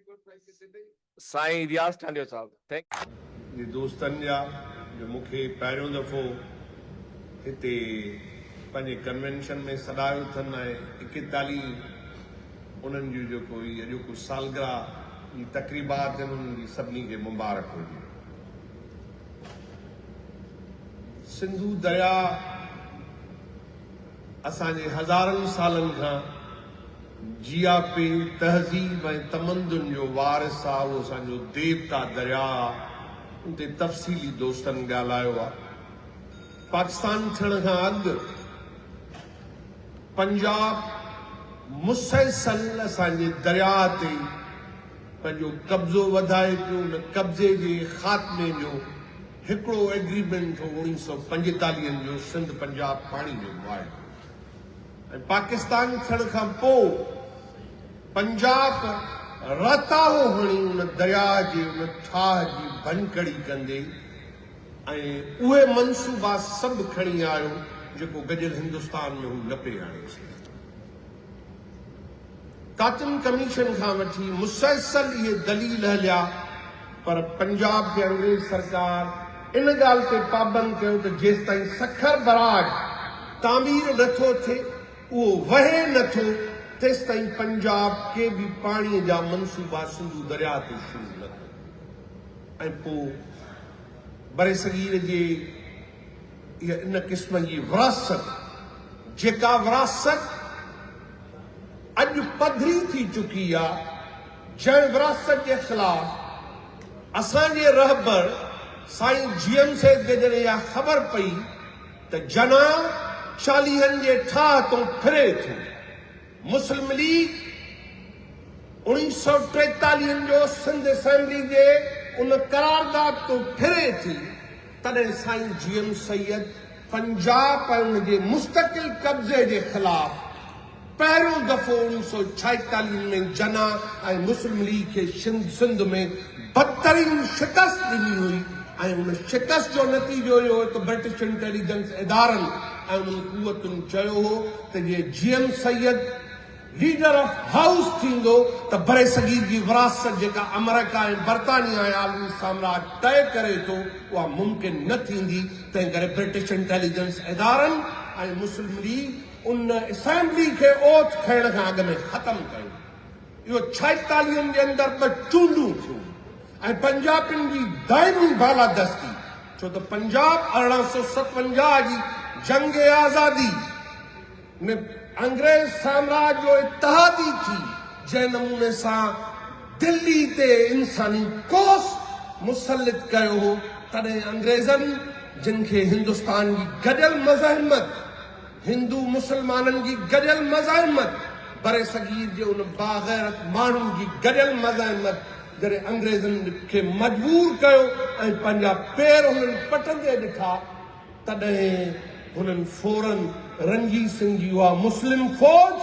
साईं रियाज़ टांडियो साहब थैंक दोस्तनि जा जो मूंखे पहिरियों दफ़ो हिते पंहिंजे कन्वेंशन में सॾायो अथनि ऐं 41 उन्हनि जूं जेको अॼोको सालगिरह जी तक़रीबात आहिनि उन्हनि जी सभिनी खे मुबारक हुजे। सिंधू दरिया असांजे हज़ारनि सालनि खां जिया पे तहज़ीब ऐं तमंदुन जो वारिस आहे, उहो असांजो देवता दरिया आहे। उते तफ़सीली दोस्तनि ॻाल्हायो आहे। पाकिस्तान थियण खां अॻु पंजाब मुसलसल असांजे दरिया ते पंहिंजो कब्ज़ो वधाए पियो। उन कब्ज़े जे ख़ात्मे जो हिकिड़ो एग्रीमेंट हो 1945 जो सिंध पंजाब पाणी जो मुआहिदो। ऐं पाकिस्तान थियण खां पोइ पंजाब रताहो हणी उन दरिया जे उन ठाह जी भनकड़ी कंदे ऐं उहे मनसूबा सभु खणी आयो जेको गॾियल हिंदुस्तान में हू न पे आणेसि। काटन कमीशन खां वठी मुसलसल इहे दलील हलिया, पर पंजाब खे अंग्रेज सरकार इन ॻाल्हि ते पाबंद कयो त जेसि ताईं सखर बराज तामीर नथो थिए, उहो वहे नथो, तेसि ताईं पंजाब के बि पाणीअ जा मनसूबा सिंधू दरिया ते शुरू न कयो। ऐं पोइ बरे सगीर जे इन क़िस्म जी विरासत, जेका विरासत अॼु पधरी थी चुकी आहे, जंहिं विरासत जे ख़िलाफ़ असांजे रहबर साईं GM सेठ खे जॾहिं इहा ख़बर पई त जना 40 जे ठाह तो फिरे थो, मुस्लिम लीग 1943 जो सिंध असेंबली जे उन करारदाद तो फिरे थी, तॾहिं साईं GM सैयद पंजाब ऐं उन जे मुस्तकिल कब्ज़े जे ख़िलाफ़ पहिरियों दफ़ो 1946 में जना ऐं मुस्लिम लीग खे सिंध में बदतरीन शिकस्त ॾिनी हुई। ऐं उन शिकस्त जो नतीजो इहो त ब्रिटिश इंटेलिजेंस इदारनि ऐं उन कुवतुनि चयो हो त जे GM Syed leader of house थींदो त बरे सगीर जी विरासत जेका अमेरिका ऐं बरतानिया ऐं आलमी साम्राज्य तय करे थो उहा मुमकिन न थींदी। तंहिं करे ब्रिटिश इंटेलिजेंस इदारनि ऐं मुस्लिम लीग उन असेंबली खे ओथ खणण खां अॻु में ख़तमु कयो। इहो 46 जे अंदरि 2 चूंडूं थियूं ऐं पंजाबियुनि जी दाइमी बालादस्ती, छो त पंजाब 1857 जी जंग आज़ादी में अंग्रेज साम्राज्य जो इत्तहादी थी, जंहिं नमूने सां दिल्ली ते इंसानी कोस मुसलित कयो हो, तॾहिं अंग्रेज़नि जिन खे हिंदुस्तान जी गॾियल मज़ाहिमत, हिंदू मुसलमाननि जी गॾियल मज़ाहिमत, बरे सगीर जे उन बाग़ैरत माण्हुनि जी गॾियल मज़ाहिमत, जॾहिं अंग्रेज़नि खे मजबूर कयो ऐं पंहिंजा पेर हुननि पटंदे ॾिठा, तॾहिं हुननि फौरन रणजीत सिंह जी उहा मुस्लिम फौज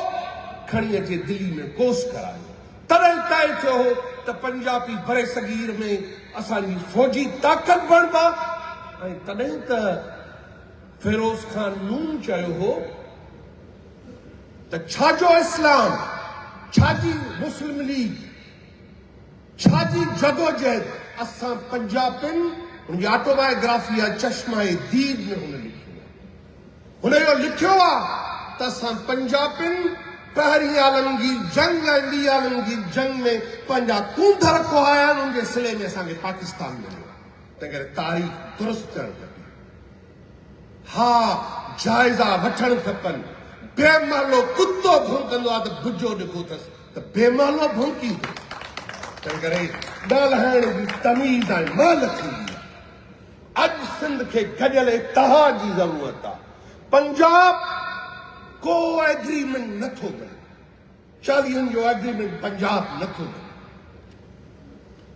खणी अचे दिल्ली में कोस करायो। तॾहिं तय थियो हो त पंजाबी बरे सगीर में असांजी फौजी ताक़त बणिबा। ऐं तॾहिं त फिरोज़ खान नून चयो हो त छाजो इस्लाम, छाजी मुस्लिम लीग, छाजी जदोजहद, असां पंजाबियुनि, हुनजी ऑटोबायोग्राफी आहे चश्मा दीद में हुन लिखियो आहे। हुन इहो लिखियो आहे त असां पंजाबियुनि पहिरीं आलमगीर जंग ऐं ॿी आलमगीर जंग में पंहिंजा कूंदर कुहाया आहिनि, उनजे सिले में असांखे पाकिस्तान मिलियो। तंहिं करे तारीख़ दुरुस्त करणु खपे। हा, जाइज़ा वठणु खपनि। बेमालो कुतो भौंकंदो आहे त भुजो ॾिबो अथसि, त बेमालो भौंकी। तंहिं करे ॻाल्हाइण जी तमीज़ ऐं माल थींदी आहे। अॼु सिंध खे गॾियल इत्तहाद जी ज़रूरत आहे। पंजाब को एग्रीमेंट नथो करे, 40 जो एग्रीमेंट पंजाब नथो करे।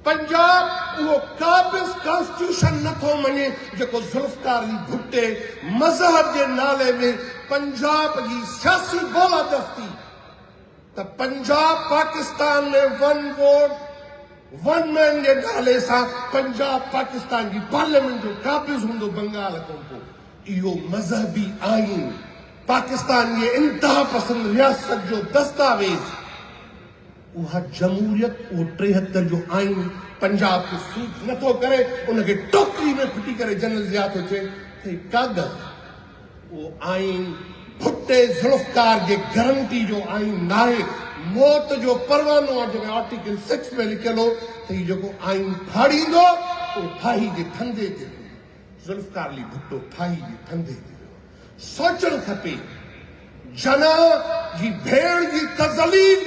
पंजाब उहो काबिज़ कॉन्स्टिट्यूशन नथो मञे जेको ज़ुल्फ़कार अली भुट्टे मज़हब जे नाले में पंजाब जी सियासी बालादस्ती, त पंजाब पाकिस्तान में 1 वोट 1 मैन जे नाले सां पंजाब पाकिस्तान जी पार्लियामेंट जो काबिज़ हूंदो बंगाल खां पोइ। इहो मज़हबी आइन पाकिस्तान जे इंतहा पसंद रियासत जो दस्तावेज़ उहा जमहूरियत, उहो 73 जो आइन पंजाब खे सूट नथो करे, उनखे टोकरी में फिटी करे जनरल ज़िया थो चए त ही कागज़ उहो आइन भुट्टे ज़ुल्फ़कार जे गारंटी जो आइन नाहे, मौत जो परवानो आहे जंहिंमें आर्टिकल 6 में लिखियल हो त ही जेको आइन फाड़ींदो उहो फाही जे फंदे ते ज़ुल्फ़कार अली भुट्टो फाही जे फंदे ते सोचणु खपे जना जी भेण जी तज़लील,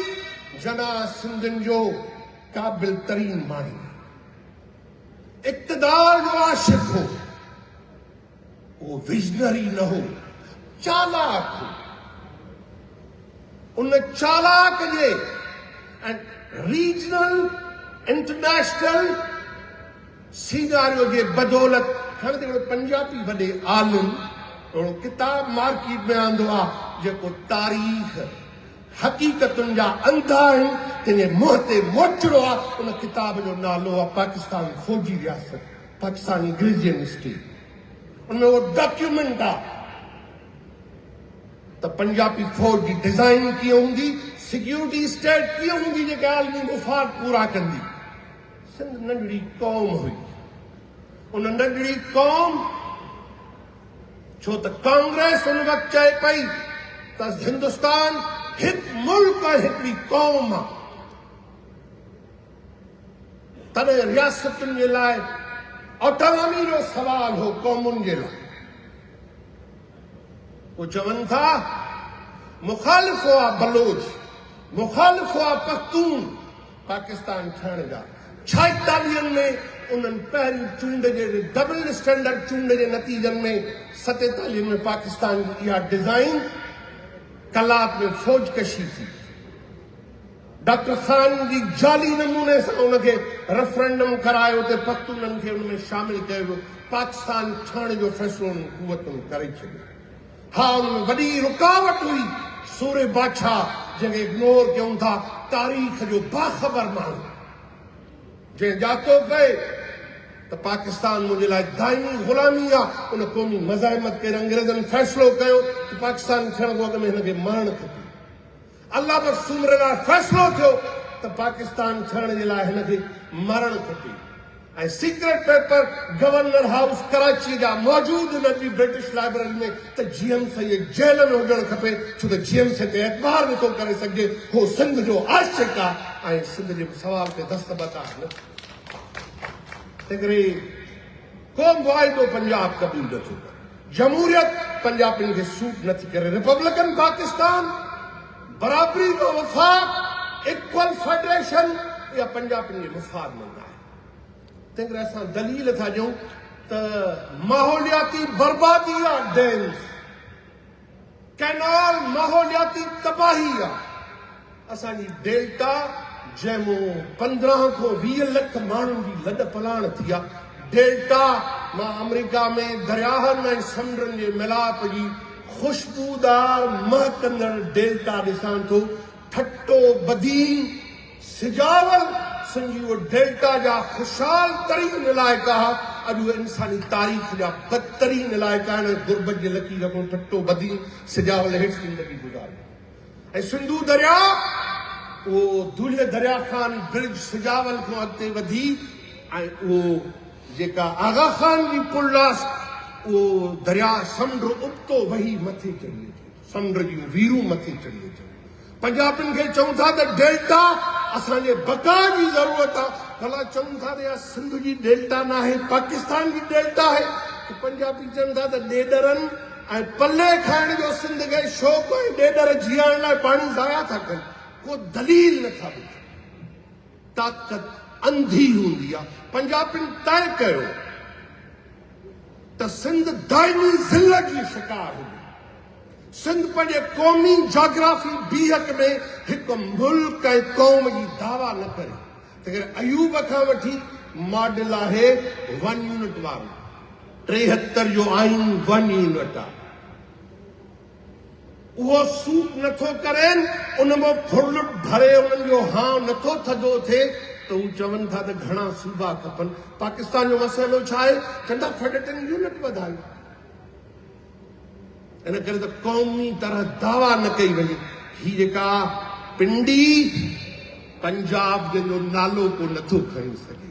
जना सिंधियुनि जो क़ाबिल तरीन माण्हू, इक़्तिदार जो आशिक़ हो, वो विजनरी न हो, चालाक हो। उन चालाक जे रीजनल इंटरनेशनल सीनारियो जे बदौलत हाणे त पंजाबी वॾे आलिम थोड़ो किताब मार्केट में आंदो आहे जेको तारीख़ हक़ीक़तुनि जा अंधा आहिनि तिने मुंहं ते मोचड़ो आहे। उन किताब जो नालो आहे पाकिस्तान फौजी रियासत, पाकिस्तानी ग्रेजियन स्टेट। उनमें वो डॉक्यूमेंट आहे त पंजाबी फौज जी डिज़ाइन कीअं हूंदी, सिक्योरिटी स्टेट कीअं हूंदी जेके आलमी मुफ़ाद पूरा कंदी। सिंध नंढड़ी क़ौम हुई, उन नंढड़ी क़ौम छो त कांग्रेस उन वक़्तु चए पई त हिंदुस्तान हिकु मुल्क ऐं हिकिड़ी क़ौम आहे, तॾहिं रियासतुनि जे लाइ ऑटोनॉमी जो सवाल हो क़ौमुनि जे लाइ। वो चवनि था मुखालिफ़ हुआ बलोच, मुखालिफ़ हुआ पख्तून पाकिस्तान ठहण जा। 46 में उन्हनि पहिरीं चूंड जे डबल स्टैंडर्ड चूंड जे नतीजनि में 47 में पाकिस्तान जी इहा डिज़ाइन कलाप में फौज कशी थी। डॉक्टर खान जी जाली नमूने सां उनखे रेफरेंडम करायो ते पख्तूननि खे उनमें शामिल कयो वियो। पाकिस्तान ठहण जो फ़ैसिलो उन्हनि कुवतुनि करे छॾियो। हा, उनमें वॾी रुकावट हुई सूरे बादशाह जंहिंखे इग्नोर कयूं था, तारीख़ जो बाख़बर माण्हू जंहिं जातो पए त पाकिस्तान मुंहिंजे लाइ दाइमी ग़ुलामी आहे। उन क़ौमी मज़ाहिमत के अंग्रेज़नि फ़ैसिलो कयो त पाकिस्तान थियण खां अॻु में हिनखे मारणु खपे। अल्लाह बख़्श सूमरे लाइ फ़ैसिलो थियो त पाकिस्तान थियण जे लाइ हिनखे मारणु खपे। ऐं secret paper governor house Karachi जा मौजूद न जी ब्रिटिश लाइब्रेरी में त GM सईद जेल में हुजणु खपे, छो त GM ते एतबार नथो करे सघिजे। हो सिंध जो आशिक़ आहे ऐं सिंध जे सवाल ते दस्तबत आहे। तंहिं को मुआइदो पंजाब क़बूल नथो करे, जमहूरियत पंजाबियुनि खे सूट नथी करे, रिपब्लिकन पाकिस्तान, बराबरी जो वफ़ाक़, इक्वल फेडरेशन, इहा पंजाबियुनि जे मुफ़ाद में आहे। तंहिं करे असां दलील था ॾियूं त माहौलियाती बर्बादी आहे, डैम्स कैनाल माहौलियाती तबाही आहे। असांजी डेल्टा जंहिंमें 15 खां 20 लख माण्हुनि जी लॾ पलाण थी आहे। डेल्टा मां अमेरिका में दरियाहनि ऐं समुंडनि जे मिलाप जी ख़ुशबूदार महकंदड़ डेल्टा ॾिसां थो। ठट्टो बदीन सिजावल संजी वो डेल्टा जा खुशहाल तरीन इलाइक़ा अॼु इंसानी तारीख़ जा बदतरीन इलाइक़ा आहिनि। गुरबत जे लकीर खां ठट्टो बदीन सिजावल हेठि ज़िंदगी गुज़ारी। ऐं सिंधू दरिया वो दुल्हे दरिया खान ब्रिज सिजावल खां अॻिते वधी ऐं उहो जेका आगा खान जी पुल आहे उहो दरिया समुंड उबतो वही मथे चढ़ी अचे, समुंड जूं वीरूं मथे चढ़ी अचनि। पंजाबियुनि खे चऊं था त डेल्टा असांजे बका जी ज़रूरत आहे। भला चऊं था त सिंध जी डेल्टा न आहे, पाकिस्तान जी डेल्टा आहे। पंजाबी चवनि था त ॾेॾरनि ऐं पले खाइण जो सिंध खे शौक़ु आहे, ॾेॾर जीआरण लाइ पाणी ज़ाया था कनि। को दलील नथा ॿुधनि, ताक़त अंधी हूंदी आहे। पंजाबियुनि तय कयो त सिंध दाइमी ज़िल्लत जी शिकार हुजे। सिंध पंहिंजे क़ौमी जोग्राफी बीहक में हिकु मुल्क ऐं क़ौम जी दावा न करे। तंहिं अयूब खां वठी मॉडल आहे 1 यूनिट वारो। 73 जो आइन 1 यूनिट आहे। उहो सूट नथो करेनि, उन में फुल भरे उन्हनि जो हां नथो थधो थिए त हू चवनि था त घणा सूबा खपनि। पाकिस्तान जो मसइलो छा आहे? चवंदा फेडरेटिंग यूनिट वधायो। इन करे त क़ौमी तरह दावा न कई वञे। ही जेका पिंडी पंजाब जो नालो को नथो खणी सके।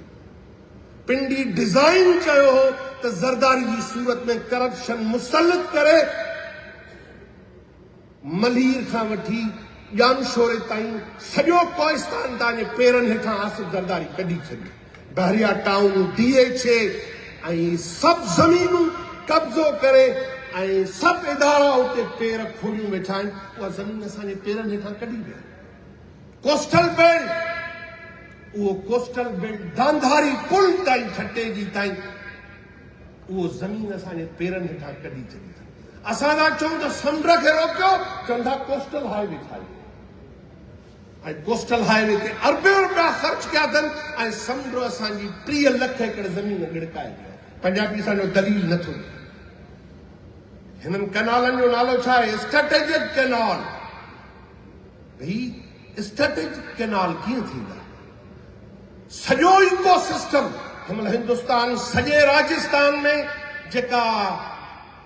पिंडी डिजाइन कयो हो त ज़रदारी जी सूरत में करप्शन मुसलत करे मलीर खां वठी जानशोरे ताईं सॼो कोहिस्तान तव्हांजे पेरनि हेठां आसिफ ज़रदारी कढी छॾी। बहरिया टाउन DHA ऐं सभु ज़मीनूं कब्ज़ो करे ऐं सभु इदारा उते पेर खोलियूं वेठा आहिनि। उहा ज़मीन असांजे पेरनि हेठां कढी विया। कोस्टल बेल्ट, उहो कोस्टल बेल्ट दांधारी पुल ताईं खटे जी ताईं उहो ज़मीन असांजे पेरनि हेठां कढी छॾी। असां था चऊं त समुंड खे रोकियो, चवंदा कोस्टल हाईवे ठाहियो। ऐं कोस्टल हाईवे ते अरबियूं रुपया ख़र्च कया अथनि ऐं समुंड असांजी 30 लख एकड़ ज़मीन गिड़काए विया। पंजाबी असांजो दलील नथो ॾे। हिननि कैनालनि जो नालो छा आहे? Strategic canal. भई स्ट्रेटेजिक कैनाल कीअं थींदा? सॼो इकोसिस्टम हिनमहिल हिंदुस्तान सॼे राजस्थान में जेका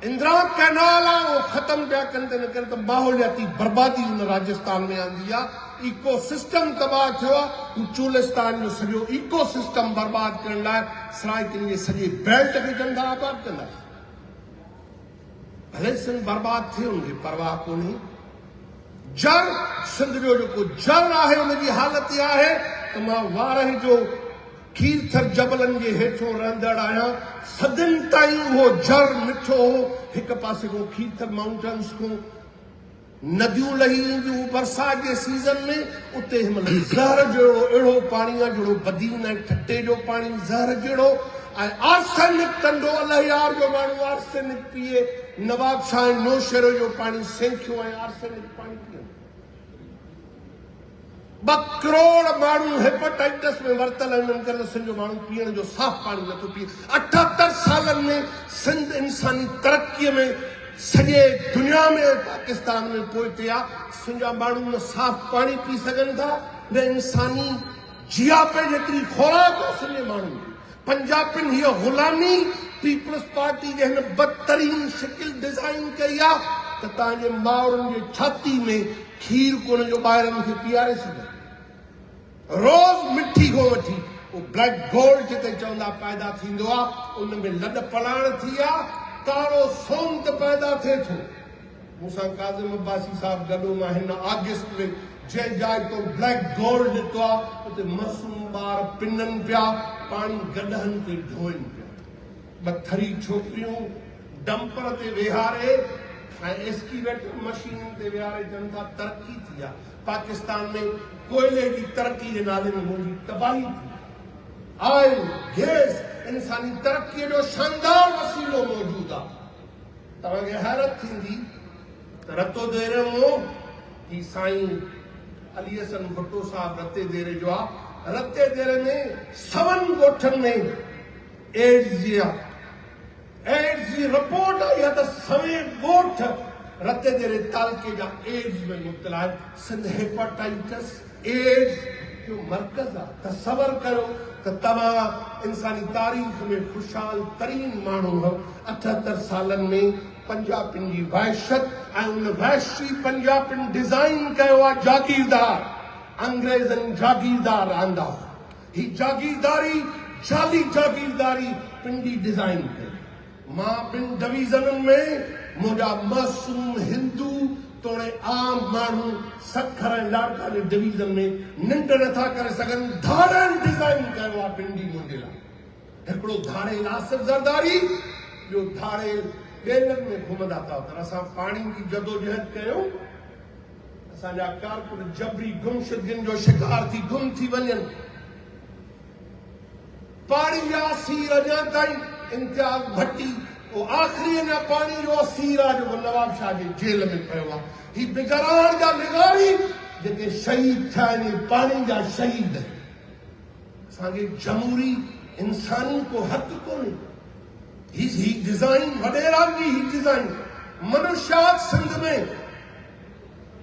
इंदिरा कैनाल आहे उहो ख़तम पिया कनि त इन करे त माहौलियाती बर्बादी हुन राजस्थान में आंदी आहे। इकोसिस्टम तबाह थियो आहे। चूलिस्तान जो सॼो इकोसिस्टम बर्बाद करण लाइ सराइकिन जे सॼे बेल्ट खे चवंदा आबाद कंदा। भले सिंध बर्बाद थिए हुनजी परवाह कोन्हे। जर सिंध जो जेको जर आहे हुनजी हालत इहा आहे त मां वारहि जो खीरथर जबलनि जे हेठों रहंदड़ आहियां। सदियुनि ताईं उहो जर मिठो हो। हिकु पासे खां खीरथर माउंटेन्स खां नदियूं लही ईंदियूं बरसात जे सीज़न में। उते हिनमहिल ज़हर जहिड़ो अहिड़ो पाणी आहे जहिड़ो बदीन ऐं ठटे जो पाणी ज़हर जहिड़ो। ऐं आर्सेनिक कंडो अलहयार जो माण्हू आर्सेनिक पीए। नवाब शाह नौशेरो जो पाणी सेंखियो ऐं आर्सेनिक पाणी पीअनि। 2 करोड़ माण्हू हेपेटाइटिस में वरतल आहिनि करे सिंध जो माण्हू पीअण जो साफ़ पाणी नथो पीए। 78 सालनि में सिंध इंसानी तरक़ीअ में सॼे दुनिया में पाकिस्तान में पोइते आहे। सिंध जा माण्हू न साफ़ पाणी पी सघनि था न इंसानी जियापे जेतिरी खुराक आहे सिंध जे माण्हुनि जी। पंजाबियुनि हीअ ग़ुलामी पीपल्स पार्टी जे हिन बदतरीन शिकिल डिज़ाइन कई आहे त तव्हांजे माउरनि जे छाती में खीर कोन जो ॿाहिरनि खे पीआरे सघे। रोज़ मिठी खां वठी उहो ब्लैक गोल्ड जिते चवंदा पैदा थींदो आहे उन में लॾ पलाण थी आहे। कारो सोन त पैदा थिए थो। मूंसां काज़िम अब्बासी साहिबु गॾु मां हिन ऑगस्ट में जंहिं जाइ तो ब्लैक गोल्ड ॾिठो आहे उते मासूम ॿार पिननि पिया, पाणी गॾहनि ते ढोइनि पिया। 2 थरी छोकिरियूं डंपर ते वेहारे ऐं एस्कीवेटर मशीन ते वेहारे चवनि था तरक़ी थी आहे। पाकिस्तान में कोयले जी तरक़ी जे नाले में मुंहिंजी तबाही थी। ऑयल गैस इंसानी तरक़ीअ जो शानदार वसीलो मौजूदु आहे। तव्हांखे हैरत थींदी त रतो देरे हो ही साईं अली हसन भुट्टो साहिबु रते देरे जो आहे। रते देरे में 7 ॻोठनि में एड्स जी आहे। एड्स जी रिपोर्ट आई आहे त 7 ॻोठ रते देरे तालुके जा एड्स में मुब्तला आहिनि। सिंध हेपेटाइटिस एड्स जो मर्कज़ आहे। तसवर कयो त तव्हां इंसानी तारीख़ में खुशहाल तरीन माण्हू हो। 78 सालनि में पंजाबियुनि जी वहशत ऐं उन वहशी पंजाबियुनि डिज़ाइन कयो आहे जागीरदार। अंग्रेज़नि जागीरदार आंदा। ही जागीरदारी जाली जागीरदारी पिंडी डिज़ाइन कई। मां 2 डिवीज़ननि में मुंहिंजा मासूम हिंदू तोड़े आम माण्हू सखर ऐं लाड़का जे डिवीज़न में निंड नथा करे सघनि। धाड़नि डिज़ाइन कयो आहे पिंडी मुंहिंजे लाइ। हिकिड़ो धाड़ेल आसिफ ज़रदारी, ॿियो धाड़ेल ॿेलनि में घुमंदा था। असां पाणी जी जदोजहद कयूं। असांजा कारकुन जबरी गुमशुदगियुनि जो शिकार थी गुम थी वञनि। पाणी जा असीर अञा ताईं इम्तियाज़ भट्टी वो आख़िरी अञा पाणी जो असीर आहे जेको नवाब शाह जे जेल में पियो आहे। ही बिगराण जा निगारी जेके शहीद थिया आहिनि पाणी जा शहीद। असांखे जमहूरी इंसानी को हक़ कोन्हे। ही डिज़ाइन वॾेरा जी ही डिज़ाइन मनुष्यात सिंध में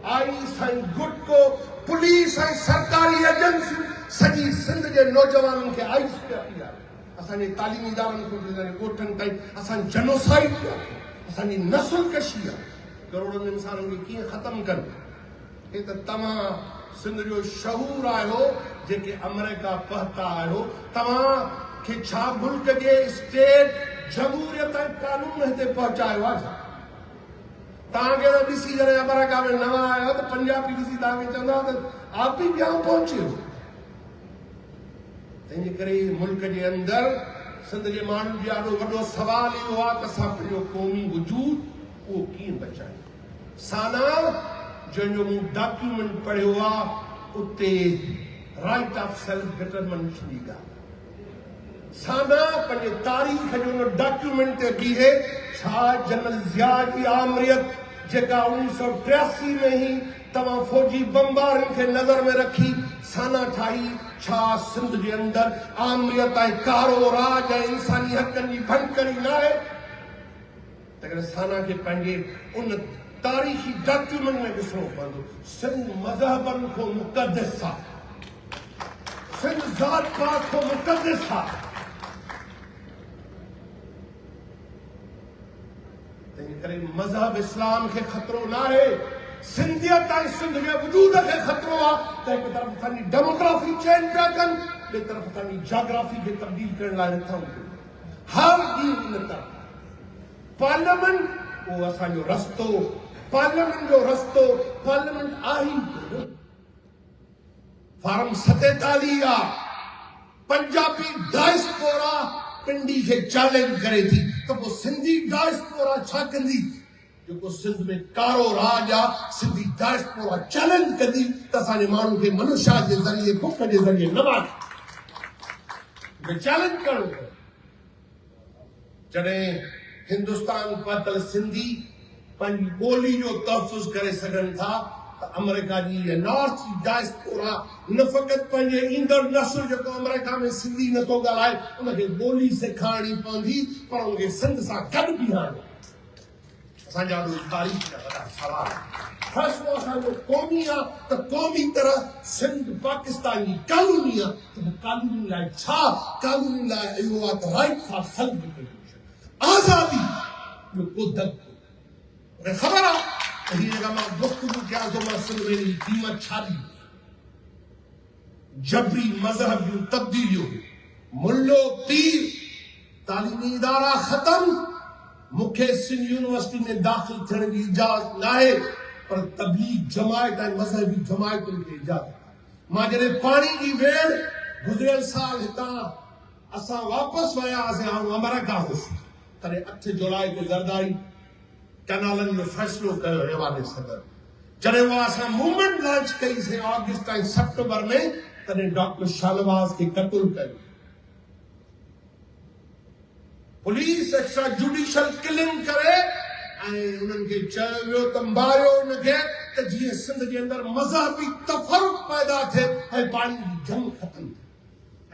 आई। साईं गुटको पुलिस ऐं सरकारी एजेंसियूं सॼी सिंध जे नौजवाननि खे आइस पिया पीआरे। असांजे तालीमी इदारनि खां ॻोठनि ताईं असां जेनोसाइड पिया कयूं। असांजी नस्ल कशी आहे। करोड़नि इंसाननि खे कीअं ख़तमु कनि। हे त तव्हां सिंध जो शहूर आयो जेके अमेरिका पहुता आयो तव्हां खे छा मुल्क जे स्टेट जमहूरियत ऐं कानून हिते पहुचायो आहे तव्हांखे त ॾिसी करे अमेरिका में नवां आयो त पंजाबी ॾिसी तव्हांखे चवंदा त आप बि ॿियां पहुचियो तंहिंजे करे मुल्क जे अंदरि सिंध जे माण्हुनि जो ॾाढो वॾो सवाल इहो आहे त असां पंहिंजो क़ौमी वजूद उहो कीअं बचायूं साना जंहिंजो मूं डॉक्यूमेंट पढ़ियो आहे उते राइट ऑफ सेल्फ डिटरमिनेशन जी ॻाल्हि साना पंहिंजे तारीख़ जो उन डॉक्यूमेंट ते बीहे छा जनरल ज़िया जी आमरियत जेका 1983 में ही तव्हां फौजी बमबारनि खे नज़र में रखी साना ठाही छा सिंध जे अंदरि आमरियत ऐं कारो राज ऐं इंसानी हक़नि जी भंकरी न आहे तंहिंकरे साना खे पंहिंजे उन तारीख़ी डॉक्यूमेंट में ॾिसणो पवंदो सिंध मज़हबनि खां मुक़दस आहे सिंध ज़ात पात खां मुक़दस आहे तंहिंजे करे मज़हब इस्लाम खे ख़तरो न आहे सिंधियत ऐं सिंध जे वजूद खे ख़तरो आहे त हिकु तरफ़ असांजी डेमोग्राफी चेंज पिया कनि ॿिए तरफ़ असांजी जाग्राफी खे तब्दील करण लाइ नथा वञनि हर ॾींहुं इन तरफ़ पार्लियामेंट उहो असांजो रस्तो पार्लियामेंट जो रस्तो पार्लियामेंट आहे ई कोन फार्म 47 आहे पंजाबी डायस्पोरा पिंडी खे चैलेंज करे थी त पोइ सिंधी डायस्पोरा छा कंदी जेको सिंध में कारो राज आहे सिंधी डायस्पोरा चैलेंज कंदी त असांजे माण्हू खे मनुष्य जे ज़रिए बुख जे ज़रिए न मारे चैलेंज करणो पए जॾहिं हिंदुस्तान पातल सिंधी पंहिंजी ॿोली जो तहफ़ुज़ करे सघनि था त अमेरिका जी नॉर्थ जी डायस्पोरा न फ़क़ति पंहिंजे ईंदड़ नस्ल जेको अमेरिका में सिंधी नथो ॻाल्हाए उनखे ॿोली सेखारणी पवंदी पर उनखे सिंध सां गॾु बीहारणी असांजा तारीख़ जा वॾा सवाल फ़ैसिलो असांजो क़ौमी आहे त क़ौमी तरह सिंध पाकिस्तान जी कानूनी आहे त कानूनी लाइ छा कानूनी लाइ इहो आहे त राइट फॉर सेल्फ डिटरमिनेशन आज़ादी जो को दब कोन्हे ख़बर आहे त हीअ जेका मां गुफ़्तगू कयां थो मां सिंध में क़ीमत छा ॾी जबरी मज़हब जूं तब्दीलियूं मुल्लो पीर तालीमी इदारा ख़तम मूंखे सिंध यूनिवर्सिटी में दाख़िल थियण जी इजाज़त न आहे पर तबलीग जमायत ऐं मज़हबी जमायतुनि खे इजाज़त मां जॾहिं पाणी जी वेड़ गुज़िरियल साल हितां असां वापसि विया हुआसीं ऐं अमेरिका हुउसि तॾहिं 8 जुलाई ते ज़रदारी कैनालनि जो फ़ैसिलो कयो हवाले सदर जॾहिं उहा असां मूवमेंट लॉन्च कईसीं ऑगस्ट ऐं सेप्टेंबर में तॾहिं डॉक्टर शाहनवाज़ खे क़तल कयो पुलिस एक्स्ट्रा जुडिशियल किलिंग करे ऐं उन्हनि खे चयो वियो त मारियो उनखे त जीअं सिंध जे अंदरि मज़हबी तफ़रुक़ पैदा थिए ऐं पाणी जी जंग ख़तम थिए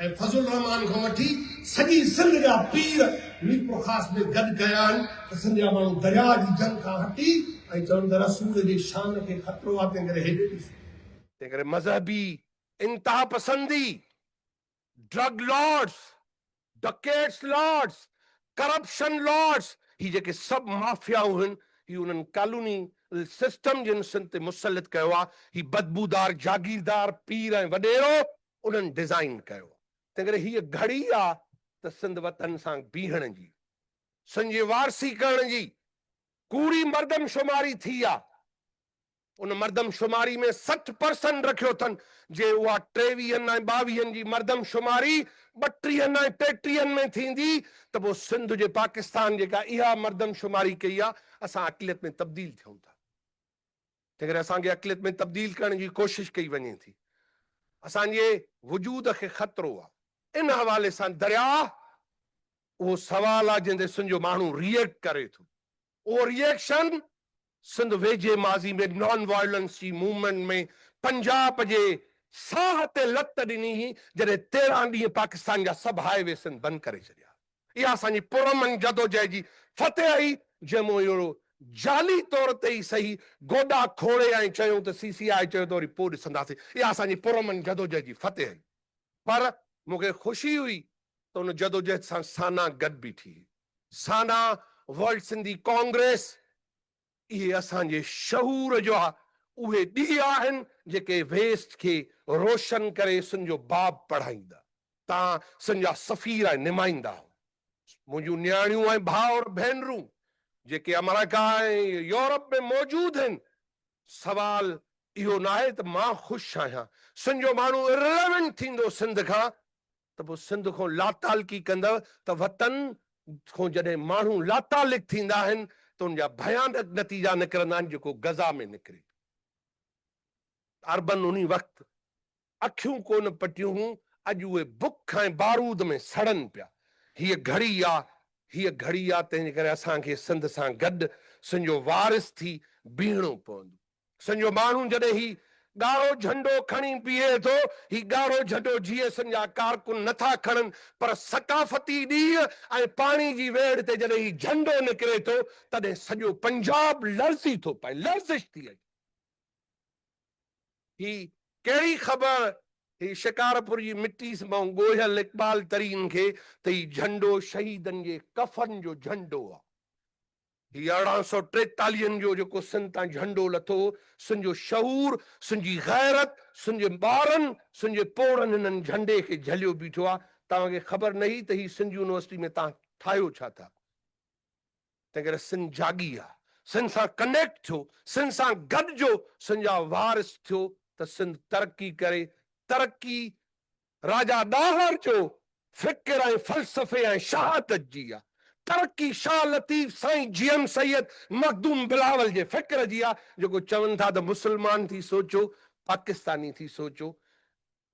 ऐं फज़ुल रहमान खां वठी सॼी सिंध जा पीर मीर ख़ास में गॾु कया आहिनि त सिंध जा माण्हू दरिया जी जंग खां हटी ऐं चवनि त रसूल जे शान खे ख़तरो आहे तंहिं करे हेॾे ॾिसो तंहिं करे मज़हबी इंतहा पसंदी drug lords dacoits lords corruption lords ही जेके सब माफियाऊं आहिनि ही उन्हनि कानूनी सिस्टम जिन सिंध ते मुसलत कयो आहे ही बदबूदार जागीरदार पीर ऐं वॾेरो उन्हनि डिज़ाइन कयो तंहिं करे हीअ घड़ी आहे त सिंध वतन सां बीहण जी सिंध जी वारसी करण जी कूड़ी मर्दमशुमारी थी आहे उन मर्दमशुमारी में 60% रखियो अथनि जे उहा 23 ऐं 22 जी मर्दमशुमारी 32 ऐं 33 में थींदी त पोइ सिंध जे पाकिस्तान जेका इहा मर्दमशुमारी कई आहे असां अक़लियत में तब्दील थियूं था तंहिं करे असांखे अक़लियत में तब्दील करण जी कोशिशि कई वञे थी असांजे वजूद खे ख़तरो आहे इन हवाले सां दरिया उहो सवाल आहे जंहिं ते सिंध जो माण्हू रिएक्ट करे थो उहो रिएक्शन सिंध वेझे माज़ी में नॉन वायलेंस जी मूवमेंट में पंजाब जे साह ते लत ॾिनी हुई जॾहिं 13 ॾींहं पाकिस्तान जा सभु हाईवे सिंध बंदि करे छॾिया इहा असांजी पुरमन जदोजहद जी फतेह आई जंहिं अहिड़ो जाली तौर ते ई सही गोॾा खोड़े ऐं चयूं त CCI चयो त वरी पोइ ॾिसंदासीं इहा असांजी पुरमन जदोजहद जी फतेह आई पर मूंखे ख़ुशी हुई त उन जदोजहद सां साना गॾु बीठी साना वर्ल्ड सिंधी कांग्रेस इहे असांजे शहूर जो आहे उहे ॾींहं आहिनि जेके वेस्ट खे रोशन करे संजो बाब पढ़ाईंदा। तव्हां संजा सफ़ीर ऐं निमाईंदा हो। मुंहिंजूं न्याणियूं ऐं भाउ और भेनरूं जेके अमेरिका ऐं यूरोप में मौजूद आहिनि, सवाल इहो न आहे त मां ख़ुशि आहियां। संजो माण्हू इररिलेवेंट थींदो सिंध खां त पोइ सिंध खां लातालकी कंदव त वतन खां जॾहिं माण्हू लातालिक थींदा आहिनि त उनजा भयानक नतीजा निकिरंदा आहिनि, जेको गज़ा में निकिरे। अर्बन उन वक़्तु अखियूं कोन पटियूं हुयूं, अॼु उहे बुख ऐं बारूद में सड़नि पिया। हीअ घड़ी आहे तंहिंजे करे असांखे सिंध सां गॾु संजो वारिस थी बीहणो पवंदो। संजो माण्हू जॾहिं ही ॻाढ़ो झंडो खणी बीहे थो, ही ॻाढ़ो झंडो जीअं संजा कारकुन नथा खणनि, पर सकाफ़ती ॾींहं ऐं पाणी जी वेड़ ते जॾहिं ही झंडो निकिरे थो तॾहिं सॼो पंजाब लर्ज़ी थो पए, लर्ज़िश थी अचे। ही कहिड़ी ख़बर ही शिकारपुर जी मिट्टी मां ॻोहियल इक़बाल तरीन खे त ही झंडो शहीदनि जे कफ़न जो झंडो आहे। ही 1843 जो जेको सिंध तां झंडो लथो, संजो शऊर, संजी गैरत, संजे ॿारनि, संजे पोड़नि हिननि झंडे खे झलियो बीठो आहे। तव्हांखे ख़बर न हुई त ही सिंध यूनिवर्सिटी में तव्हां ठाहियो छा था। तंहिं करे सिंध जागी आहे, सिंध सां कनेक्ट थियो, सिंध सां गॾिजो, संजा वारिस थियो त सिंध तरक़ी करे। तरक़ी राजा ॾाहर जो फ़िक्र ऐं फ़लसफ़े ऐं शहादत जी आहे। तरक़ी शाह लतीफ़ साईं जीएम सैयद मखदूम बिलावल जे फ़िक्र जी आहे, जेको चवनि था त मुस्लमान थी सोचो, पाकिस्तानी थी सोचो।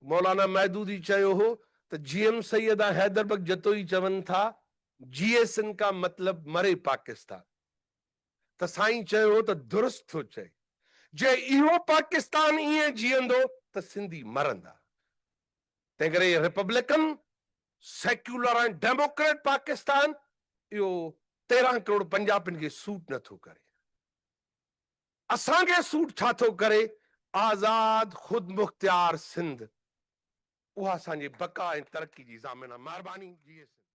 मौलाना महदूदी चयो हो त जीएम सैयद ऐं हैदरबग जतोई चवनि था जीएसन का मतलब मरे पाकिस्तान, त साईं चयो हो त दुरुस्त थो चए, जे इहो पाकिस्तान ईअं जीअंदो त सिंधी मरंदा। तंहिं करे रिपब्लिकन, सेक्युलर ऐं डेमोक्रेट पाकिस्तान इहो 13 करोड़ पंजाबियुनि खे सूट नथो करे। असांखे सूट छा थो करे? आज़ाद ख़ुद मुख्तियार सिंध, उहा असांजे बका ऐं तरक़ी जी ज़ामिन आहे। महिरबानी।